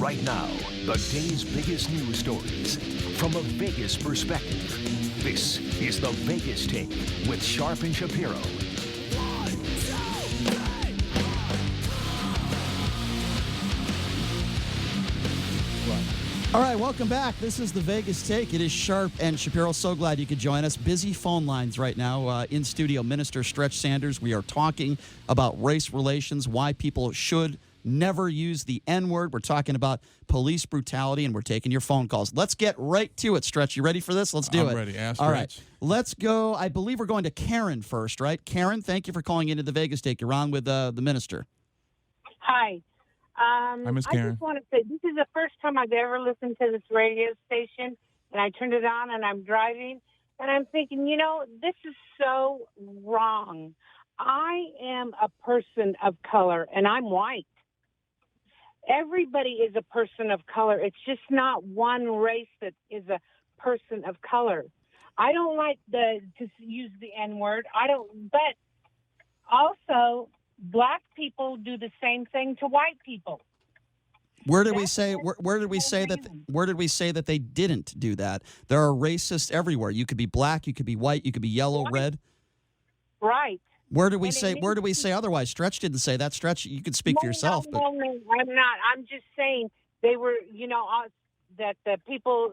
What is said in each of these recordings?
Right now, the day's biggest news stories from a Vegas perspective. This is the Vegas Take with Sharp and Shapiro. All right, welcome back. This is the Vegas Take. It is Sharp and Shapiro. So glad you could join us. Busy phone lines right now. In studio, Minister Stretch Sanders. We are talking about race relations, why people should never use the N-word. We're talking about police brutality, and we're taking your phone calls. Let's get right to it, Stretch. You ready for this? Let's do it. I'm ready. Ask All Stretch. right, let's go. I believe we're going to Karen first, right? Karen, thank you for calling into the Vegas Take. You're on with the minister. Hi. Hi, Miss I Karen. just want to say this is the first time I've ever listened to this radio station, and I turned it on and I'm driving, and I'm thinking, this is so wrong. I am a person of color, and I'm white. Everybody is a person of color. It's just not one race that is a person of color. I don't like to use the N-word. But also, black people do the same thing to white people. Where did we say that they didn't do that? There are racists everywhere. You could be black, you could be white, you could be yellow, red. Right. Where do we say otherwise? Stretch didn't say that. Stretch, you could speak for yourself. No, I'm not. I'm just saying they were, that the people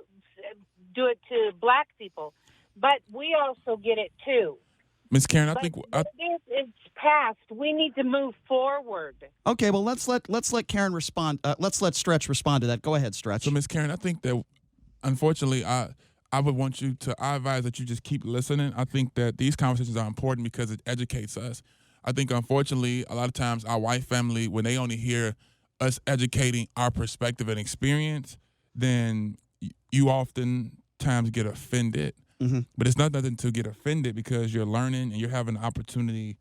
do it to black people. But we also get it too. Miss Karen, It's past. We need to move forward. Okay, well let's let Karen respond. Let's let Stretch respond to that. Go ahead, Stretch. So, Miss Karen, I think that unfortunately, I advise that you just keep listening. I think that these conversations are important because it educates us. I think unfortunately, a lot of times our white family, when they only hear us educating our perspective and experience, then you oftentimes get offended. Mm-hmm. But it's not nothing to get offended because you're learning and you're having an opportunity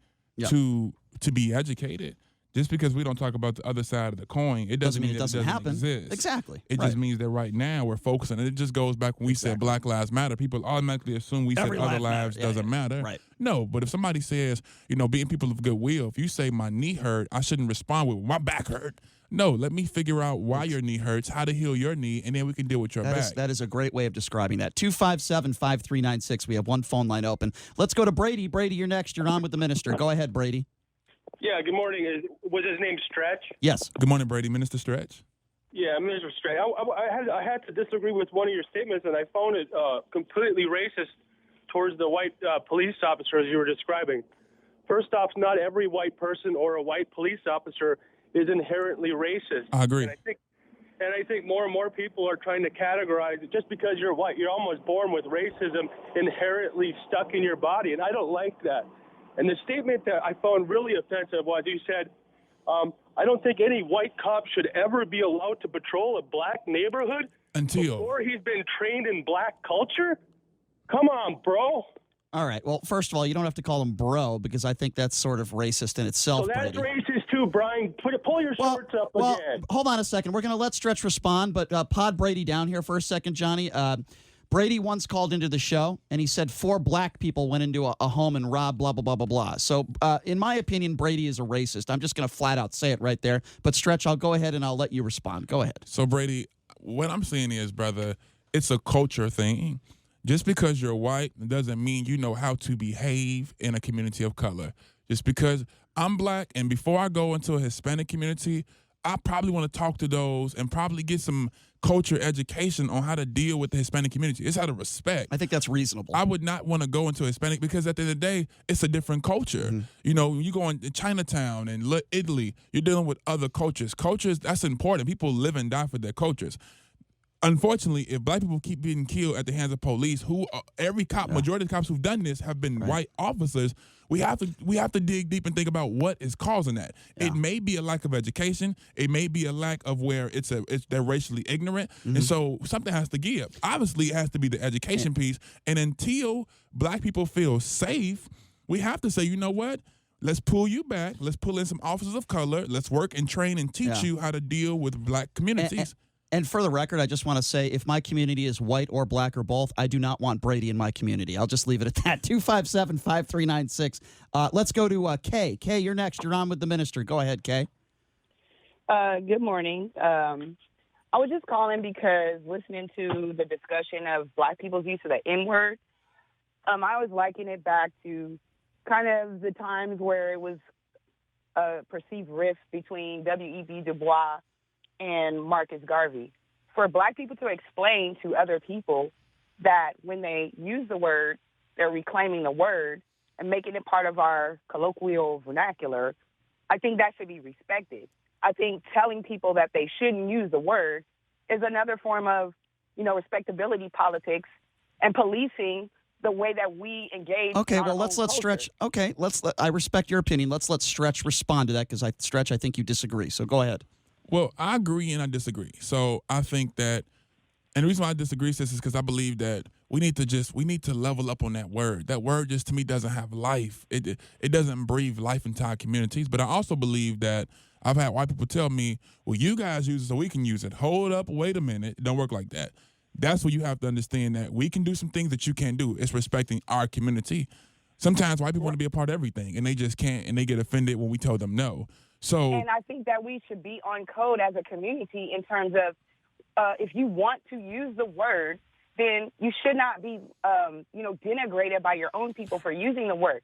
to be educated. Just because we don't talk about the other side of the coin, it doesn't mean it doesn't happen. Exist. Exactly. It just means that right now we're focusing. And it just goes back when we said Black Lives Matter. People automatically assume we said other lives doesn't matter. Right. No, but if somebody says, being people of goodwill, if you say my knee hurt, I shouldn't respond with my back hurt. No, let me figure out why your knee hurts, how to heal your knee, and then we can deal with your back. That is a great way of describing that. 257-5396. We have one phone line open. Let's go to Brady. Brady, you're next. You're on with the minister. Go ahead, Brady. Yeah, good morning. Was his name Stretch? Yes. Good morning, Brady. Minister Stretch. Yeah, Minister Stretch. I had to disagree with one of your statements, and I found it completely racist towards the white police officers you were describing. First off, not every white person or a white police officer is inherently racist. I agree. And I think more and more people are trying to categorize it. Just because you're white, you're almost born with racism inherently stuck in your body, and I don't like that. And the statement that I found really offensive was you said, I don't think any white cop should ever be allowed to patrol a black neighborhood before he's been trained in black culture? Come on, bro. All right. Well, first of all, you don't have to call him bro because I think that's sort of racist in itself, So that's Brady. racist too, Brian. Pull your shorts up again. Hold on a second. We're going to let Stretch respond, but pod Brady down here for a second, Johnny. Brady once called into the show, and he said 4 black people went into a home and robbed blah, blah, blah, blah, blah. So, in my opinion, Brady is a racist. I'm just going to flat out say it right there. But, Stretch, I'll go ahead and I'll let you respond. Go ahead. So, Brady, what I'm saying is, brother, it's a culture thing. Just because you're white doesn't mean you know how to behave in a community of color. Just because I'm black and before I go into a Hispanic community, I probably want to talk to those and probably get some culture education on how to deal with the Hispanic community. It's out of respect. I think that's reasonable. I would not want to go into Hispanic because at the end of the day, it's a different culture. Mm-hmm. You go in Chinatown and Italy, you're dealing with other cultures. Cultures, that's important. People live and die for their cultures. Unfortunately, if black people keep being killed at the hands of police, majority of the cops who've done this have been white officers, we have to dig deep and think about what is causing that. Yeah. It may be a lack of education. It may be a lack of where they're racially ignorant, and so something has to give. Obviously, it has to be the education piece. And until black people feel safe, we have to say, you know what? Let's pull you back. Let's pull in some officers of color. Let's work and train and teach you how to deal with black communities. And for the record, I just want to say, if my community is white or black or both, I do not want Brady in my community. I'll just leave it at that. 257-5396. Let's go to Kay. Kay, you're next. You're on with the minister. Go ahead, Kay. Good morning. I was just calling because listening to the discussion of Black people's use of the N-word, I was liking it back to kind of the times where it was a perceived rift between W.E.B. Du Bois and Marcus Garvey. For Black people to explain to other people that when they use the word, they're reclaiming the word and making it part of our colloquial vernacular, I think that should be respected. I think telling people that they shouldn't use the word is another form of, respectability politics and policing the way that we engage. Okay, in our well, let's own Stretch. culture. Okay, I respect your opinion. Let's let Stretch respond to that because Stretch, I think you disagree. So go ahead. Well, I agree and I disagree. So I think that, and the reason why I disagree, sis, is because I believe that we need to level up on that word. That word just to me doesn't have life. It doesn't breathe life into our communities. But I also believe that I've had white people tell me, well, you guys use it so we can use it. Hold up, wait a minute. It don't work like that. That's where you have to understand that we can do some things that you can't do. It's respecting our community. Sometimes white people want to be a part of everything, and they just can't, and they get offended when we tell them no. So, And I think that we should be on code as a community in terms of if you want to use the word, then you should not be, denigrated by your own people for using the word.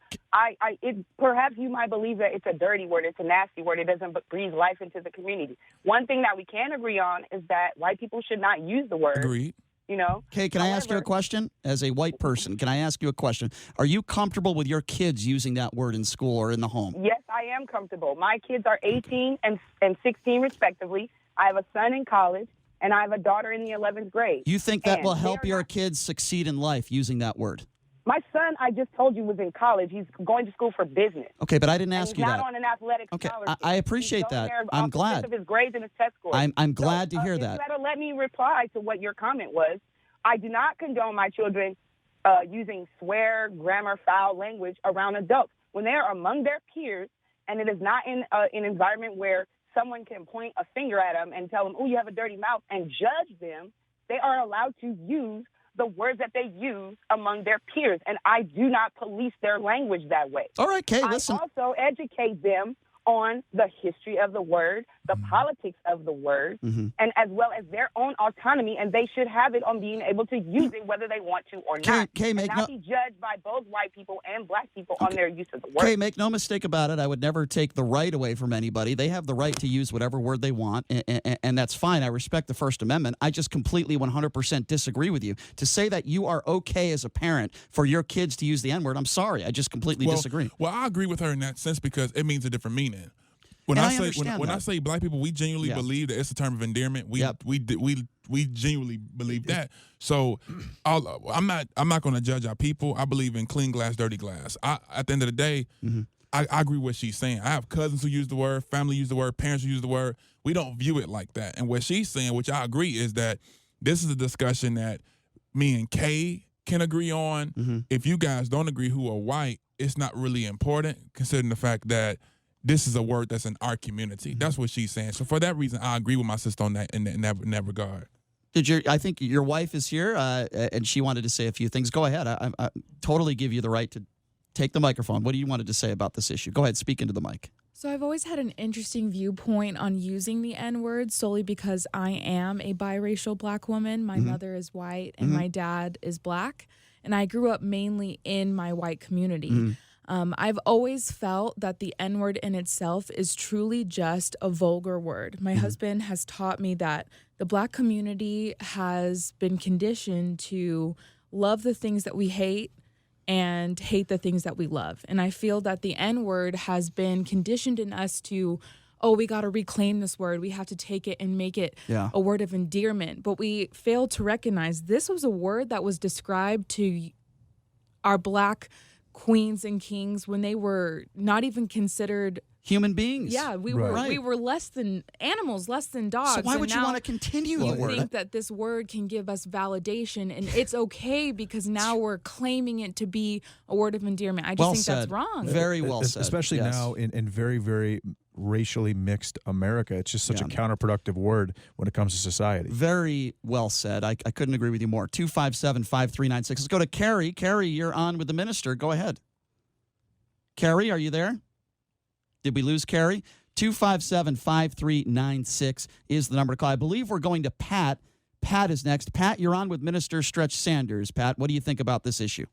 Perhaps you might believe that it's a dirty word, it's a nasty word, it doesn't breathe life into the community. One thing that we can agree on is that white people should not use the word. agreed. Okay, can I ask you a question? As a white person, can I ask you a question? Are you comfortable with your kids using that word in school or in the home? Yes, I am comfortable. My kids are 18 and 16 respectively. I have a son in college, and I have a daughter in the 11th grade. You think that And will help they're your not- kids succeed in life using that word? My son, I just told you, was in college. He's going to school for business. Okay, but I didn't And ask he's you not that. on an athletic Okay, scholarship. I appreciate He's going that. there I'm off the glad. strength of his grades and his test scores. I'm glad to hear if that. You better let me reply to what your comment was. I do not condone my children using swear, grammar, foul language around adults. When they are among their peers and it is not in an environment where someone can point a finger at them and tell them, oh, you have a dirty mouth, and judge them, they are allowed to use the words that they use among their peers. And I do not police their language that way. All right, Kay, listen. I also educate them on the history of the word, the politics of the word, and as well as their own autonomy, and they should have it on being able to use it whether they want to or not. Kay, and not be judged by both white people and Black people on their use of the word. Kay, make no mistake about it. I would never take the right away from anybody. They have the right to use whatever word they want, and that's fine. I respect the First Amendment. I just completely 100% disagree with you. To say that you are okay as a parent for your kids to use the N-word, I'm sorry. I just completely disagree. Well, I agree with her in that sense because it means a different meaning. When And I I say understand when I that. say Black people, we genuinely believe that it's a term of endearment. We genuinely believe that. So I'm not going to judge our people. I believe in clean glass, dirty glass. At the end of the day, I agree with what she's saying. I have cousins who use the word, family use the word, parents who use the word. We don't view it like that. And what she's saying, which I agree, is that this is a discussion that me and Kay can agree on. If you guys don't agree who are white, it's not really important, considering the fact that this is a word that's in our community. That's what she's saying. So for that reason, I agree with my sister on that in that regard. I think your wife is here, and she wanted to say a few things. Go ahead. I totally give you the right to take the microphone. What do you wanted to say about this issue? Go ahead, speak into the mic. So I've always had an interesting viewpoint on using the N-word solely because I am a biracial Black woman. My mother is white and my dad is Black, and I grew up mainly in my white community. I've always felt that the N-word in itself is truly just a vulgar word. My husband has taught me that the Black community has been conditioned to love the things that we hate and hate the things that we love. And I feel that the N-word has been conditioned in us to, oh, we got to reclaim this word. We have to take it and make it a word of endearment. But we fail to recognize this was a word that was described to our Black queens and kings when they were not even considered human beings. Yeah, we were less than animals, less than dogs. So why would you want to continue the word? You think that this word can give us validation, and it's okay because now we're claiming it to be a word of endearment. I just think that's wrong. Very well said. Especially now in very, very racially mixed America. It's just such a counterproductive word when it comes to society. Very well said. I couldn't agree with you more. 257-5396. Let's go to Carrie. Carrie, you're on with the minister. Go ahead. Carrie, are you there? Did we lose Carrie? 257-5396 is the number to call. I believe we're going to Pat. Pat is next. Pat, you're on with Minister Stretch Sanders. Pat, what do you think about this issue?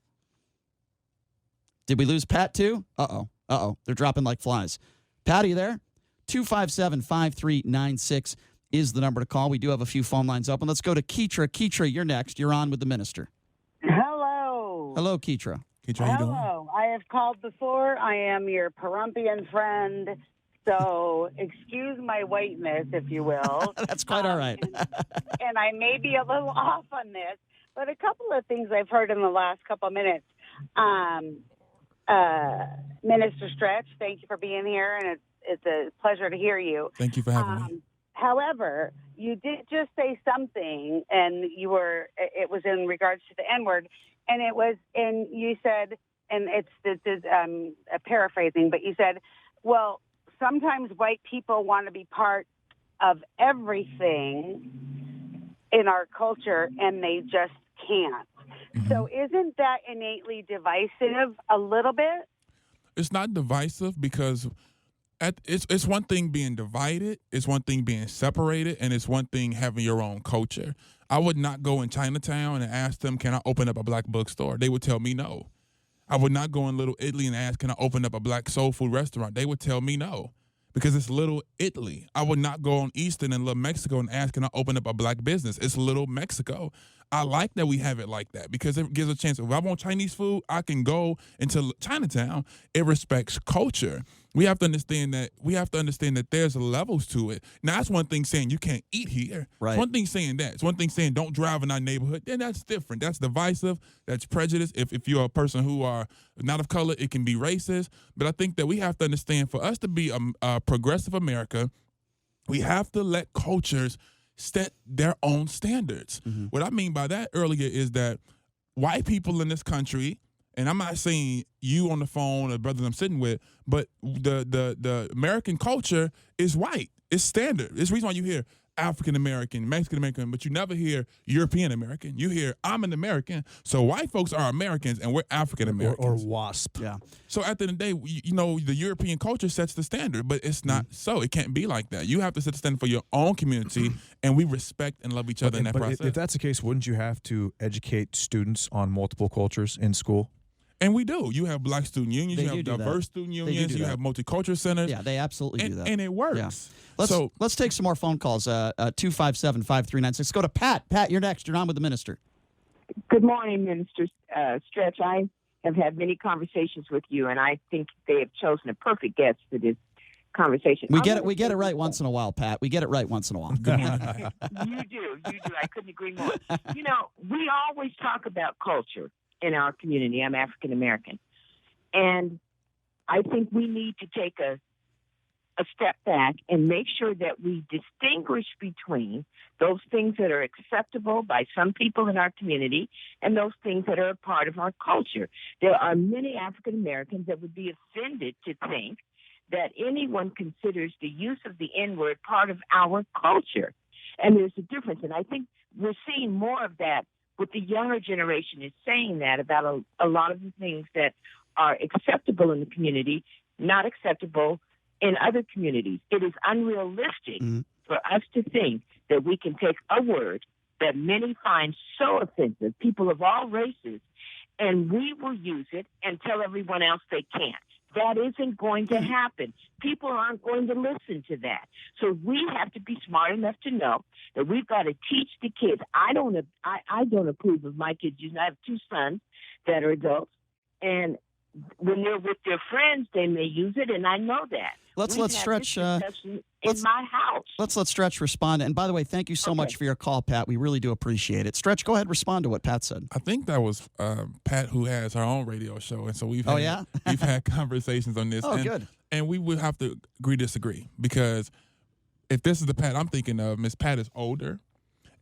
Did we lose Pat too? Uh-oh. They're dropping like flies. Pat, are you there? 257-5396 is the number to call. We do have a few phone lines open. Let's go to Keitra. Keitra, you're next. You're on with the minister. Hello. Hello, Keitra. Keitra, how you doing? Hello. I have called before. I am your Perumpian friend. So excuse my whiteness, if you will. That's quite all right. and I may be a little off on this, but a couple of things I've heard in the last couple of minutes. Minister Stretch, thank you for being here, and it's a pleasure to hear you. Thank you for having me. However, you did just say something, and it was in regards to the N-word, and you said, and it's a paraphrasing, but you said, well, sometimes white people want to be part of everything in our culture, and they just can't. Mm-hmm. So isn't that innately divisive a little bit? It's not divisive because it's one thing being divided, it's one thing being separated, and it's one thing having your own culture. I would not go in Chinatown and ask them, can I open up a black bookstore? They would tell me no. I would not go in Little Italy and ask, can I open up a black soul food restaurant? They would tell me no, because it's Little Italy. I would not go on Eastern and Little Mexico and ask, can I open up a black business? It's Little Mexico. I like that we have it like that because it gives a chance. If I want Chinese food, I can go into Chinatown. It respects culture. We have to understand that there's levels to it. Now, that's one thing saying you can't eat here. Right. It's one thing saying that. It's one thing saying don't drive in our neighborhood. Then that's different. That's divisive. That's prejudice. If you're a person who are not of color, it can be racist. But I think that we have to understand, for us to be a progressive America, we have to let cultures set their own standards. Mm-hmm. What I mean by that earlier is that white people in this country, and I'm not saying you on the phone or brothers I'm sitting with, but the American culture is white. It's standard. It's the reason why you hear African American, Mexican American, but you never hear European American. You hear I'm an American. So white folks are Americans and we're African Americans. Or WASP. Yeah. So at the end of the day, the European culture sets the standard, but it's not so. It can't be like that. You have to set the standard for your own community, and we respect and love each other in that process. If that's the case, wouldn't you have to educate students on multiple cultures in school? And we do. You have black student unions, you have diverse student unions, you have multicultural centers. Yeah, they absolutely do that. And it works. Yeah. Let's take some more phone calls. 257-5396. Go to Pat. Pat, you're next. You're on with the minister. Good morning, Minister Stretch. I have had many conversations with you, and I think they have chosen a perfect guest for this conversation. We get it right once in a while, Pat. We get it right once in a while. You do. I couldn't agree more. We always talk about culture in our community. I'm African American. And I think we need to take a step back and make sure that we distinguish between those things that are acceptable by some people in our community and those things that are a part of our culture. There are many African Americans that would be offended to think that anyone considers the use of the N-word part of our culture. And there's a difference. And I think we're seeing more of that with the younger generation is saying that about a lot of the things that are acceptable in the community, not acceptable in other communities. It is unrealistic for us to think that we can take a word that many find so offensive, people of all races, and we will use it and tell everyone else they can't. That isn't going to happen. People aren't going to listen to that. So we have to be smart enough to know that we've got to teach the kids. I don't approve of my kids using. I have two sons that are adults, and when they're with their friends, they may use it, and I know that. Let's Stretch in my house. Let's let Stretch respond. And by the way, thank you so much for your call, Pat. We really do appreciate it. Stretch, go ahead, respond to what Pat said. I think that was Pat who has her own radio show, and so we've had conversations on this. Good. And we would have to disagree, because if this is the Pat I'm thinking of, Miss Pat is older.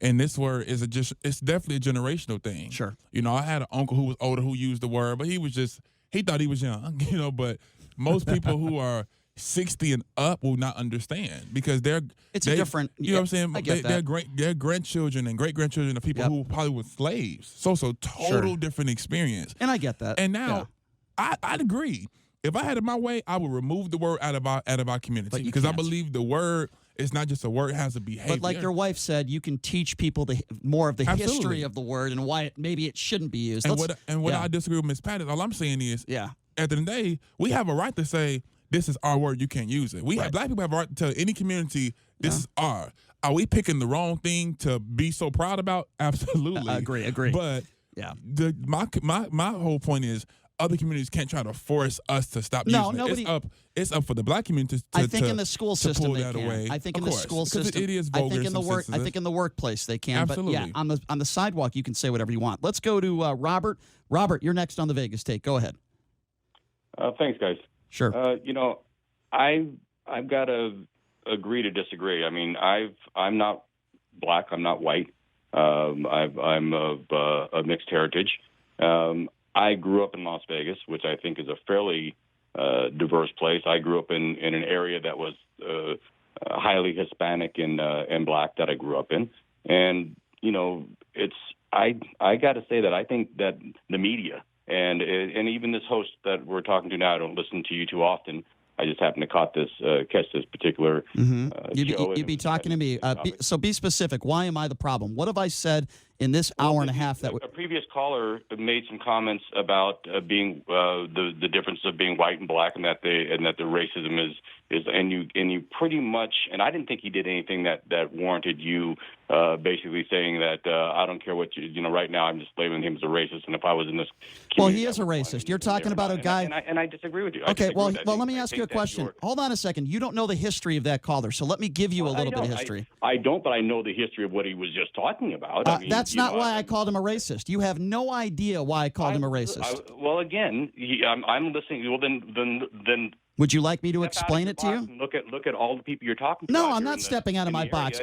And this word is it's definitely a generational thing. Sure. I had an uncle who was older who used the word, but he thought he was young, but most people who are 60 and up will not understand, because it's different. You know what I'm saying? I get that. Their grandchildren and great-grandchildren are people who probably were slaves. So total different experience. And I get that. And now I'd agree. if I had it my way, I would remove the word out of our community because I believe the word is not just a word; it has a behavior. But like your wife said, you can teach people more of the history of the word and why maybe it shouldn't be used. And what I disagree with Ms. Pattis, all I'm saying is, at the end of the day, we have a right to say this is our word. You can't use it. Black people have a right to tell any community this is our. Are we picking the wrong thing to be so proud about? Absolutely. Agree. But my whole point is other communities can't try to force us to stop using it. It's up for the black community to I think in the school system they can. Away. I think in the school system. It is vulgar. I think in the workplace they can. Absolutely. But yeah, on the sidewalk you can say whatever you want. Let's go to Robert. Robert, you're next on the Vegas Take. Go ahead. Thanks, guys. Sure. I've got to agree to disagree. I mean, I'm not black. I'm not white. I'm of a mixed heritage. I grew up in Las Vegas, which I think is a fairly diverse place. I grew up in an area that was highly Hispanic and black that I grew up in. And, I got to say that I think that the media and even this host that we're talking to now, I don't listen to you too often. I just happened to catch this particular show. You'd be talking to me. So be specific. Why am I the problem? What have I said in this hour and a half? A previous caller made some comments about being the difference of being white and black, and that the racism is and you pretty much, and I didn't think he did anything that warranted you basically saying that I don't care what right now I'm just labeling him as a racist, and if I was in this he is a racist. You're talking about a guy, and I disagree with you. Okay, well let me ask you a question. Hold on a second. You don't know the history of that caller, so let me give you a little bit of history. I don't, but I know the history of what he was just talking about. That's not why I called him a racist. You have no idea why I called him a racist. Well, again, I'm listening. Well, then. Would you like me to explain it to you? Look at all the people you're talking to. No, I'm not stepping out of my box.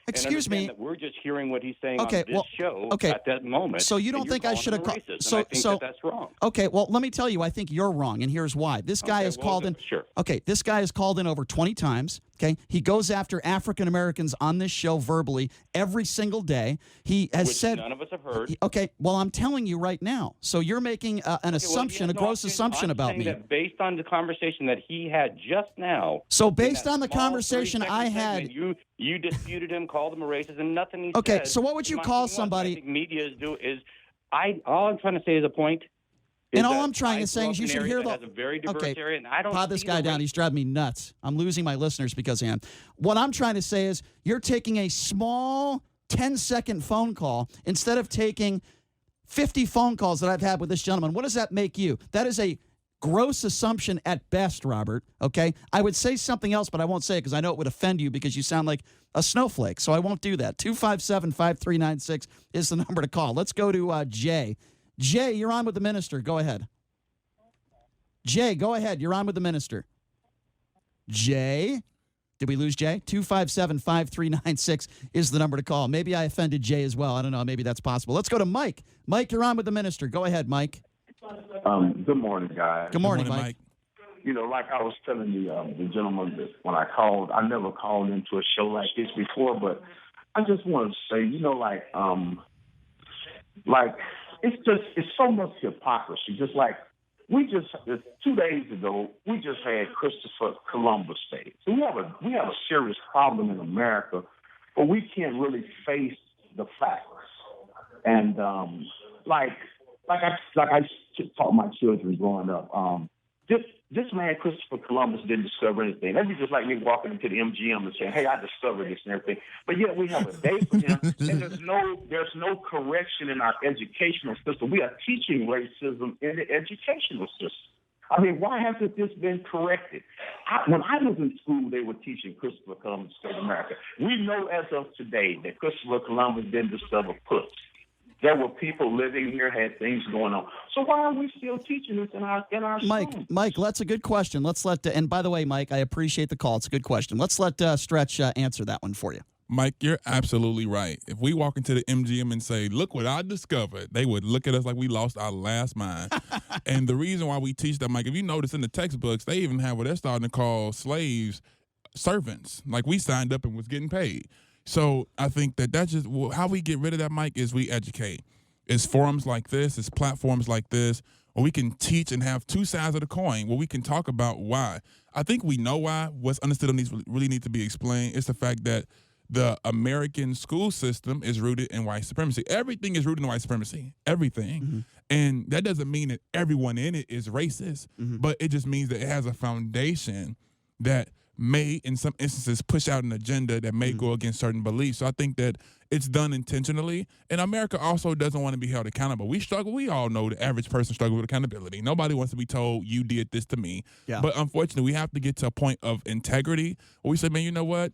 Excuse me. That we're just hearing what he's saying on this show at that moment. So you don't think I should have called? I think that's wrong. Okay, well, let me tell you. I think you're wrong, and here's why. This guy has called in. Sure. Okay, this guy has called in over 20 times. Okay, he goes after African Americans on this show verbally every single day. He has said none of us have heard. Okay, well, I'm telling you right now. So you're making an assumption, a gross assumption about me. That based on the conversation that he had just now. So based on the conversation I had, you disputed him, called him a racist, and nothing he said. Okay, so what would you call somebody? I think media all I'm trying to say is a point. And all I'm trying to say is you should hear a very diverse area, and I don't pod this guy down. He's driving me nuts. I'm losing my listeners because of him. What I'm trying to say is you're taking a small 10-second phone call instead of taking 50 phone calls that I've had with this gentleman. What does that make you? That is a gross assumption at best, Robert, okay? I would say something else, but I won't say it because I know it would offend you because you sound like a snowflake, so I won't do that. 257-5396 is the number to call. Let's go to Jay. Jay, you're on with the minister. Go ahead. Jay, go ahead. You're on with the minister. Jay? Did we lose Jay? 257-5396 is the number to call. Maybe I offended Jay as well. I don't know. Maybe that's possible. Let's go to Mike. Mike, you're on with the minister. Go ahead, Mike. Good morning, guys. Good morning, Mike. Like I was telling the gentleman that when I called, I never called into a show like this before, but I just want to say, it's so much hypocrisy. Just like 2 days ago, we just had Christopher Columbus Day. So we have a serious problem in America, but we can't really face the facts. And like I taught my children growing up, this man Christopher Columbus didn't discover anything. That'd be just like me walking into the MGM and saying, "Hey, I discovered this and everything." But yet we have a day for him, and there's no correction in our educational system. We are teaching racism in the educational system. I mean, why hasn't this been corrected? When I was in school, they were teaching Christopher Columbus discovered America. We know as of today that Christopher Columbus didn't discover puss. There were people living here, had things going on. So why are we still teaching this in our schools? Mike, that's a good question. Let's and by the way, Mike, I appreciate the call. It's a good question. Let's let Stretch answer that one for you. Mike, you're absolutely right. If we walk into the MGM and say, "Look what I discovered," they would look at us like we lost our last mind. And the reason why we teach that, Mike, if you notice in the textbooks, they even have what they're starting to call slaves servants. Like we signed up and was getting paid. So I think that's just how we get rid of that, Mike, is we educate. It's forums like this, it's platforms like this where we can teach and have two sides of the coin, where we can talk about why. I think we know why. What's understood on these really need to be explained. It's the fact that the American school system is rooted in white supremacy. Everything is rooted in white supremacy. Everything. Mm-hmm. And that doesn't mean that everyone in it is racist, but it just means that it has a foundation that may, in some instances, push out an agenda that may go against certain beliefs. So I think that it's done intentionally. And America also doesn't want to be held accountable. We struggle. We all know the average person struggles with accountability. Nobody wants to be told, you did this to me. Yeah. But unfortunately, we have to get to a point of integrity where we say, man, you know what?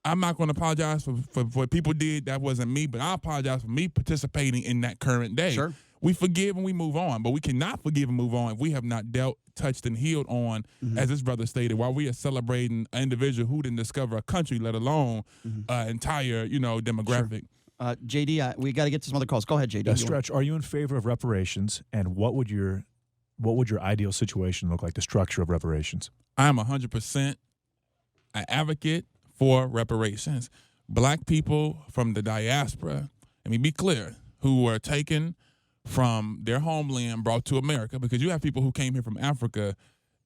I'm not going to apologize for what people did. That wasn't me. But I apologize for me participating in that current day. Sure. We forgive and we move on, but we cannot forgive and move on if we have not dealt, touched, and healed on, as this brother stated, while we are celebrating an individual who didn't discover a country, let alone entire, demographic. Sure. JD, we got to get to some other calls. Go ahead, JD. Stretch, are you in favor of reparations, and what would your ideal situation look like, the structure of reparations? I am 100% an advocate for reparations. Black people from the diaspora, let me be clear, who were taken from their homeland, brought to America, because you have people who came here from Africa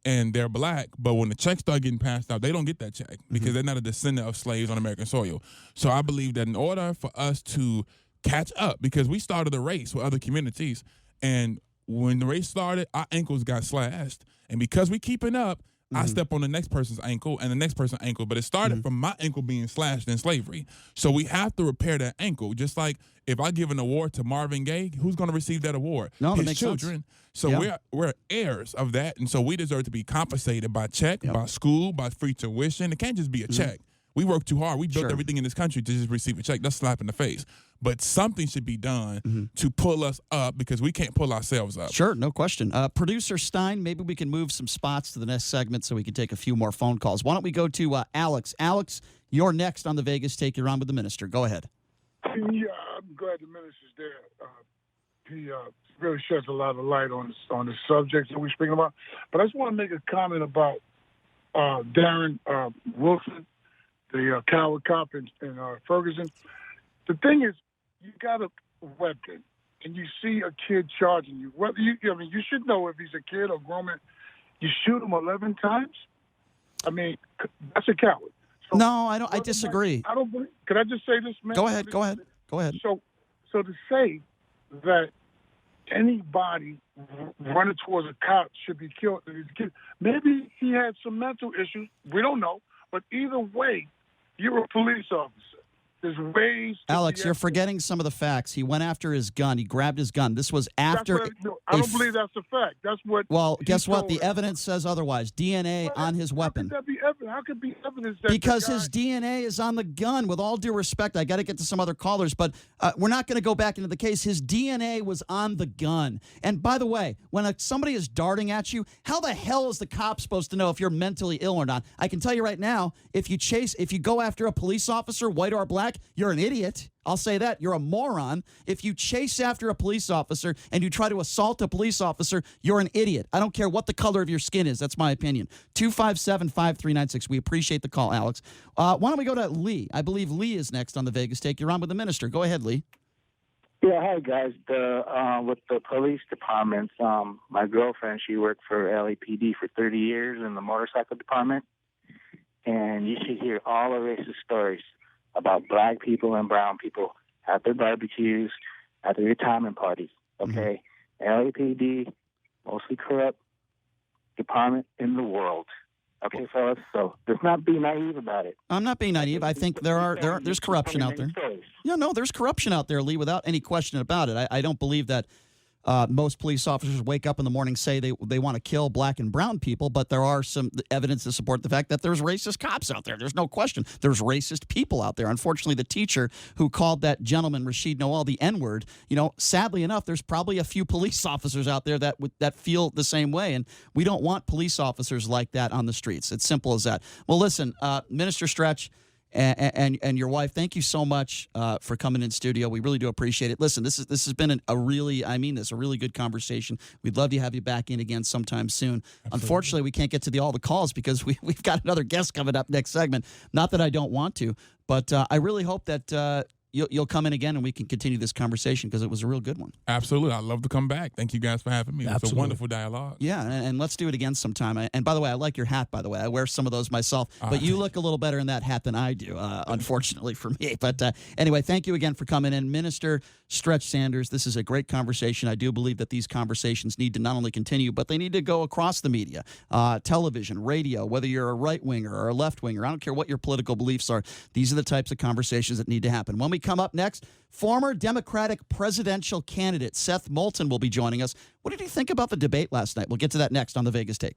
and they're black, but when the checks start getting passed out, they don't get that check because they're not a descendant of slaves on American soil. So I believe that in order for us to catch up, because we started a race with other communities, and when the race started, our ankles got slashed. And because we keeping up, I step on the next person's ankle and the next person's ankle, but it started from my ankle being slashed in slavery. So we have to repair that ankle. Just like if I give an award to Marvin Gaye, who's going to receive that award? No, that His makes children. sense. So we're heirs of that, and so we deserve to be compensated by check, by school, by free tuition. It can't just be a check. We work too hard. We built everything in this country to just receive a check. That's a slap in the face. But something should be done to pull us up, because we can't pull ourselves up. Sure, no question. Producer Stein, maybe we can move some spots to the next segment so we can take a few more phone calls. Why don't we go to Alex? Alex, you're next on the Vegas Take. You're on with the minister. Go ahead. Yeah, I'm glad the minister's there. He really sheds a lot of light on the subjects that we're speaking about. But I just want to make a comment about Darren Wilson, the coward cop in Ferguson. The thing is, you got a weapon and you see a kid charging you. Whether you should know if he's a kid or grown man. You shoot him 11 times. I mean, that's a coward. So, no, I don't. I disagree. I don't believe. Can I just say this, man? Go ahead. So to say that anybody running towards a cop should be killed, maybe he had some mental issues. We don't know. But either way, you're a police officer. There's ways. Alex, you're forgetting some of the facts. He went after his gun. He grabbed his gun. This was after. I don't believe that's a fact. That's what. Well, guess what? The evidence says otherwise. DNA on his weapon. How could that be evidence? How could it be evidence that? Because his DNA is on the gun. With all due respect, I got to get to some other callers, but we're not going to go back into the case. His DNA was on the gun. And by the way, when somebody is darting at you, how the hell is the cop supposed to know if you're mentally ill or not? I can tell you right now, if you go after a police officer, white or black, you're an idiot. I'll say that. You're a moron. If you chase after a police officer and you try to assault a police officer, you're an idiot. I don't care what the color of your skin is. That's my opinion. 257-5396. We appreciate the call, Alex. Why don't we go to Lee? I believe Lee is next on the Vegas Take. You're on with the minister. Go ahead, Lee. Yeah, hi, guys. With the police departments, my girlfriend, she worked for LAPD for 30 years in the motorcycle department. And you should hear all the racist stories about black people and brown people at their barbecues, at their retirement parties, okay? LAPD, mostly corrupt department in the world, okay, fellas? So let's not be naive about it. I'm not being naive. I think there's corruption out there. Yeah, no, there's corruption out there, Lee, without any question about it. I don't believe that most police officers wake up in the morning say they want to kill black and brown people, but there are some evidence to support the fact that there's racist cops out there. There's no question. There's racist people out there. Unfortunately, the teacher who called that gentleman, Rashid Noel, the N-word, sadly enough, there's probably a few police officers out there that feel the same way, and we don't want police officers like that on the streets. It's simple as that. Well, listen, Minister Stretch, and your wife, thank you so much for coming in studio. We really do appreciate it. Listen, this has been a really good conversation. We'd love to have you back in again sometime soon. Absolutely. Unfortunately, we can't get to all the calls because we've got another guest coming up next segment. Not that I don't want to, but I really hope that you'll come in again and we can continue this conversation because it was a real good one. Absolutely. I'd love to come back. Thank you guys for having me. It's a wonderful dialogue. Yeah, and let's do it again sometime. And by the way, I like your hat, by the way. I wear some of those myself, but you look a little better in that hat than I do, unfortunately for me. But anyway, thank you again for coming in. Minister Stretch Sanders, this is a great conversation. I do believe that these conversations need to not only continue, but they need to go across the media, television, radio, whether you're a right-winger or a left-winger. I don't care what your political beliefs are. These are the types of conversations that need to happen. When we come up next, former Democratic presidential candidate Seth Moulton will be joining us. What did you think about the debate last night? We'll get to that next on the Vegas Take.